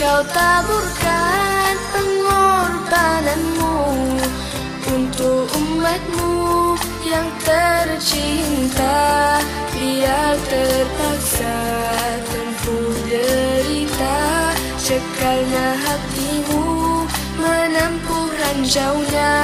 Kau taburkan pengorbananmu untuk umatmu yang tercinta, biar terpaksa tempuh derita, cekalnya hatimu menempuh ranjaunya.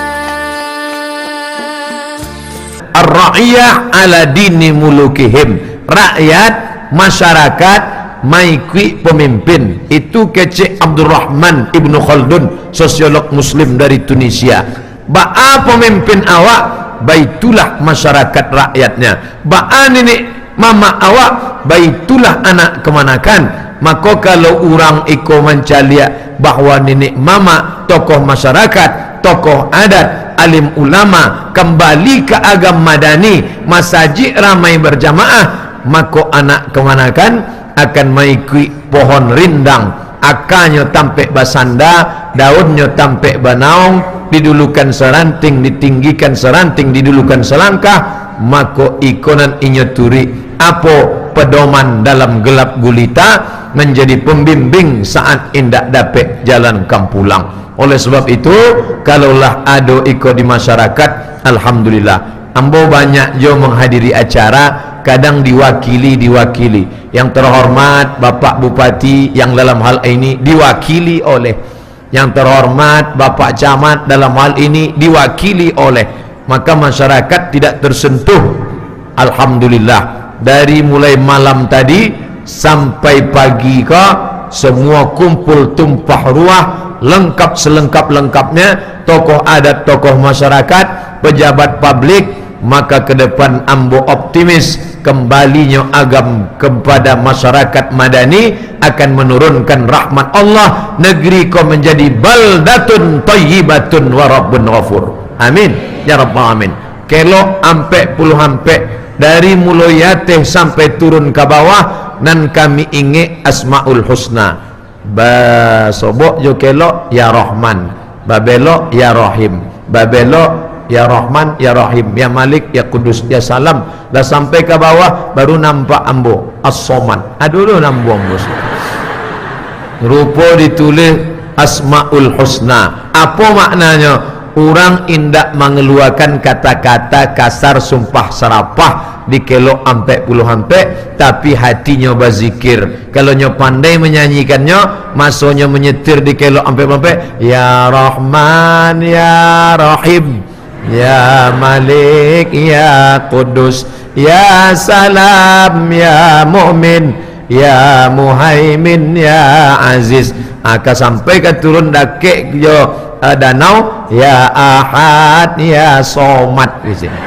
Ar-ra'iyah ala dini mulukihim, rakyat, masyarakat maikui pemimpin. Itu kecik Abdurrahman Ibnu Khaldun, sosiolog muslim dari Tunisia. Ba'a pemimpin awak, baitulah masyarakat rakyatnya. Ba'a nenek mama awak, baitulah anak kemanakan. Maka kalau orang iko mencaliak bahawa nenek mama tokoh masyarakat, tokoh adat, alim ulama, kembali ke agama madani, masjid ramai berjamaah, maka anak kemanakan akan mengikut pohon rindang, akarnya tampek basanda, daunnya tampek banaung, didulukan seranting, ditinggikan seranting, didulukan selangkah, maka ikonan inyoturi apa pedoman dalam gelap gulita, menjadi pembimbing saat indak dapat jalan kampulang. Oleh sebab itu, kalaulah ada iko di masyarakat, alhamdulillah. Ambo banyak jo menghadiri acara, kadang diwakili. Yang terhormat Bapak Bupati yang dalam hal ini diwakili oleh, yang terhormat Bapak Camat dalam hal ini diwakili oleh, maka masyarakat tidak tersentuh. Alhamdulillah. Dari mulai malam tadi sampai pagi ke, semua kumpul tumpah ruah, lengkap selengkap-lengkapnya, tokoh adat, tokoh masyarakat, pejabat publik. Maka ke depan ambo optimis kembalinya agam kepada masyarakat madani akan menurunkan rahmat Allah, negeri kau menjadi baldatun thayyibatun wa rabbun ghafur. Amin ya rabbal alamin. Kelok ampe puluh ampe dari mulai yateh sampai turun ke bawah, nan kami ingat asmaul husna. Ba sobok jo kelok ya Rahman, babelok ya Rahim, babelok ya Rahman, ya Rahim, ya Malik, ya Kudus, ya Salam. Dah sampai ke bawah baru nampak ambo As-Somad. Dulu nampak ambo. Rupa ditulis Asmaul Husna. Apa maknanya? Orang indak mengeluarkan kata-kata kasar, sumpah serapah di kelok ampe puluh ampe, tapi hatinya berzikir. Kalau nyo pandai menyanyikannya, masanya menyetir di kelok ampe ya Rahman, ya Rahim, ya Malik, ya Kudus, ya Salam, ya Mu'min, ya Muhaimin, ya Aziz. Akan sampai ke turun dakek jo danau, ya Ahad, ya Somad di sini.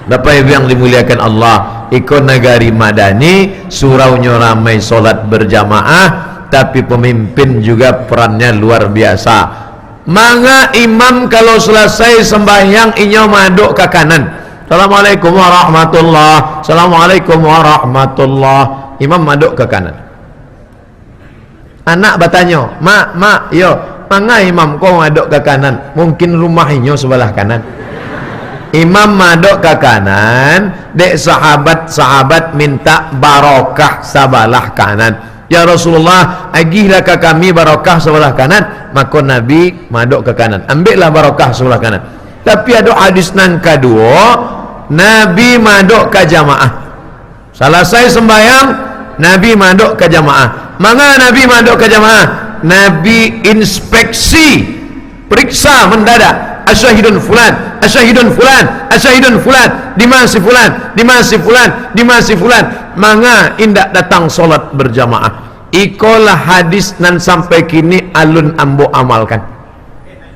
Bapak Ibu yang dimuliakan Allah, ikon negari madani, suraunya ramai solat berjamaah, tapi pemimpin juga perannya luar biasa. Manga imam kalau selesai sembahyang inyo maduk ke kanan. Assalamualaikum warahmatullah, assalamualaikum warahmatullah. Imam maduk ke kanan. Anak bertanya, mak, yo, manga imam kau maduk ke kanan? Mungkin rumah inyo sebelah kanan. Imam maduk ke kanan, dek sahabat minta barokah sebelah kanan. Ya Rasulullah, agihlah ke kami barokah sebelah kanan. Maka Nabi maduk ke kanan, ambillah barokah sebelah kanan. Tapi ada hadis nan kedua, Nabi maduk ke jamaah. Selesai sembahyang, Nabi maduk ke jamaah. Maka Nabi maduk ke jamaah, Nabi inspeksi, periksa mendadak. Asyahidun fulan, asyahidun fulan, asyahidun fulan, di mana si fulan, di mana si fulan, di mana si fulan. Manga indak datang solat berjamaah. Ikolah hadis nan sampai kini alun ambo amalkan.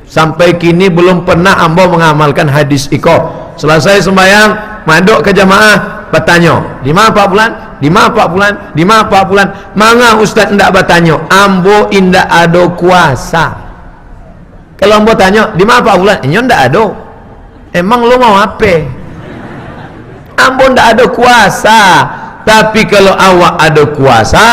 Sampai kini belum pernah ambo mengamalkan hadis iko. Selesai sembahyang, maduk ke jamaah, bertanya, di mana Pak Fulan? Di mana Pak Fulan? Di mana Pak Fulan? Manga ustaz ndak bertanya, ambo indak ada kuasa. Kalau ambo tanya, di mana Pak Fulan? Inyo ndak ada. Emang lo mau apa? Ambo ndak ada kuasa. Tapi kalau awak ada kuasa,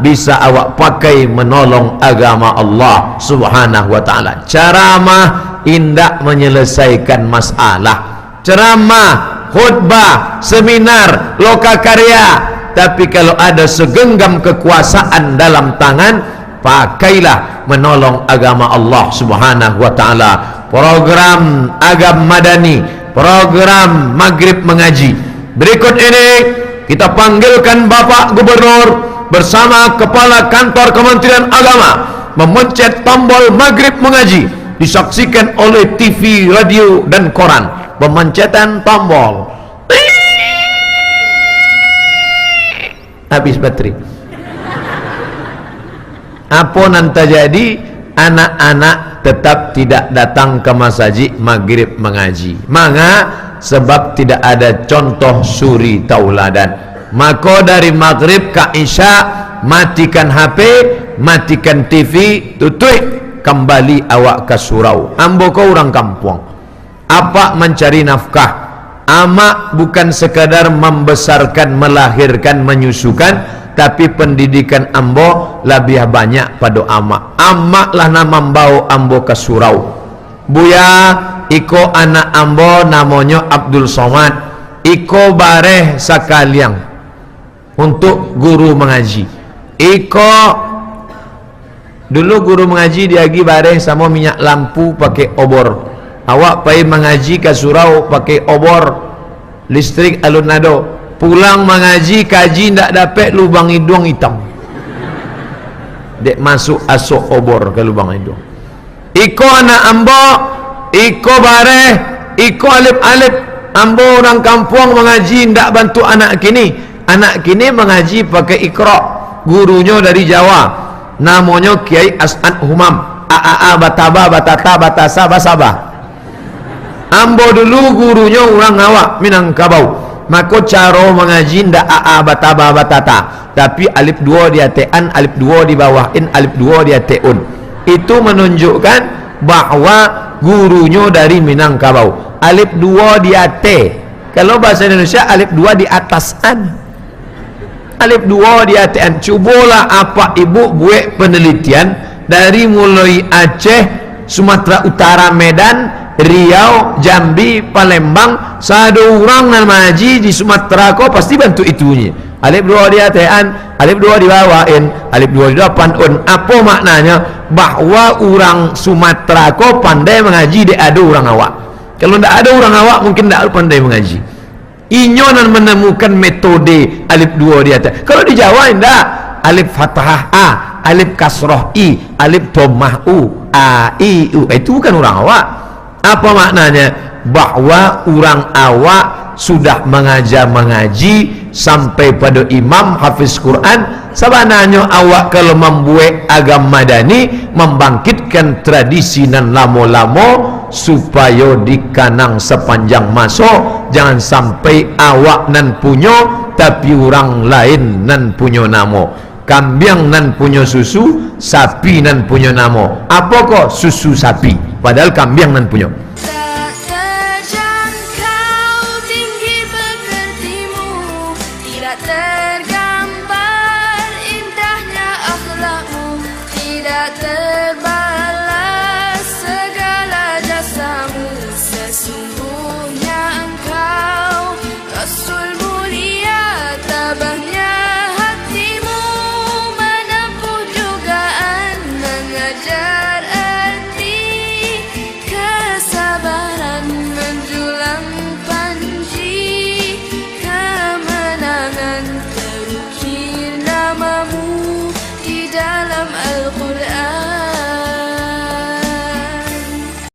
bisa awak pakai menolong agama Allah Subhanahu wa taala. Ceramah indak menyelesaikan masalah. Ceramah, khutbah, seminar, lokakarya, tapi kalau ada segenggam kekuasaan dalam tangan, pakailah menolong agama Allah Subhanahu wa taala. Program Agam Madani, program Maghrib Mengaji. Berikut ini kita panggilkan Bapak Gubernur bersama Kepala Kantor Kementerian Agama memencet tombol Maghrib Mengaji, disaksikan oleh TV, radio dan koran. Pemencetan tombol, habis baterai. Apa nanti jadi? Anak-anak tetap tidak datang ke masjid Maghrib Mengaji. Maka sebab tidak ada contoh suri tauladan. Maka dari Maghrib ke Isya matikan HP, matikan TV, tutup, kembali awak ke surau. Ambo kau orang kampung, apa mencari nafkah. Amak bukan sekadar membesarkan, melahirkan, menyusukan, tapi pendidikan ambo lebih banyak pada amak. Amak lah nama membawa ambo ke surau. Buya, iko anak ambo namanya Abdul Somad, iko bareh sakaliang untuk guru mengaji. Iko dulu guru mengaji diagi bareh sama minyak lampu pakai obor. Awak pergi mengaji ke surau pakai obor listrik alun nado. Pulang mengaji kaji ndak dapat lubang hidung hitam. Dek masuk asuk obor ke lubang hidung. Iko anak ambo, iko bareh, iko alif-alif. Ambo orang kampung mengaji ndak bantu anak kini. Anak kini mengaji pakai Iqra. Gurunya dari Jawa. Namanya Kiai As'ad Humam. A bataba batata batasa basaba. Ambo dulu gurunya orang awak Minangkabau. Maka cara mengaji ndak bataba batata, tapi alif 2 di atean, alif 2 di bawahin, alif 2 di ateun. Itu menunjukkan bahwa gurunya dari Minangkabau. Alif 2 di ate. Kalau bahasa Indonesia alif 2 di atasan, alif 2 di atean. Cubalah apa ibu buat penelitian dari mulai Aceh, Sumatera Utara, Medan, Riau, Jambi, Palembang, satu orang nan maji di Sumatera kau pasti bantu itunya. Alif 2 di atean, alif 2 di bawain, alif 2 di depanun. Apa maknanya? Bahwa orang Sumatera kau pandai mengaji, dia ada orang awak. Kalau tidak ada orang awak mungkin tidak pandai mengaji. Inyo nan menemukan metode alif 2 di atean. Kalau di Jawa tidak, alif fathah A, alif kasroh I, alif dhammah U, A I U. Itu bukan orang awak. Apa maknanya? Bahwa orang awak sudah mengajar mengaji sampai pada imam hafiz Quran. Sebenarnya awak kalau membuat agama madani, membangkitkan tradisi nan lamo-lamo supaya dikanang sepanjang masa. Jangan sampai awak nan punya tapi orang lain nan punya nama. Kambing nan punya susu, sapi nan punya nama. Apa kok susu sapi? Padahal kambing nan punya. Tak terjangkau tinggi pekertimu, tidak tergambar indahnya akhlakmu, tidak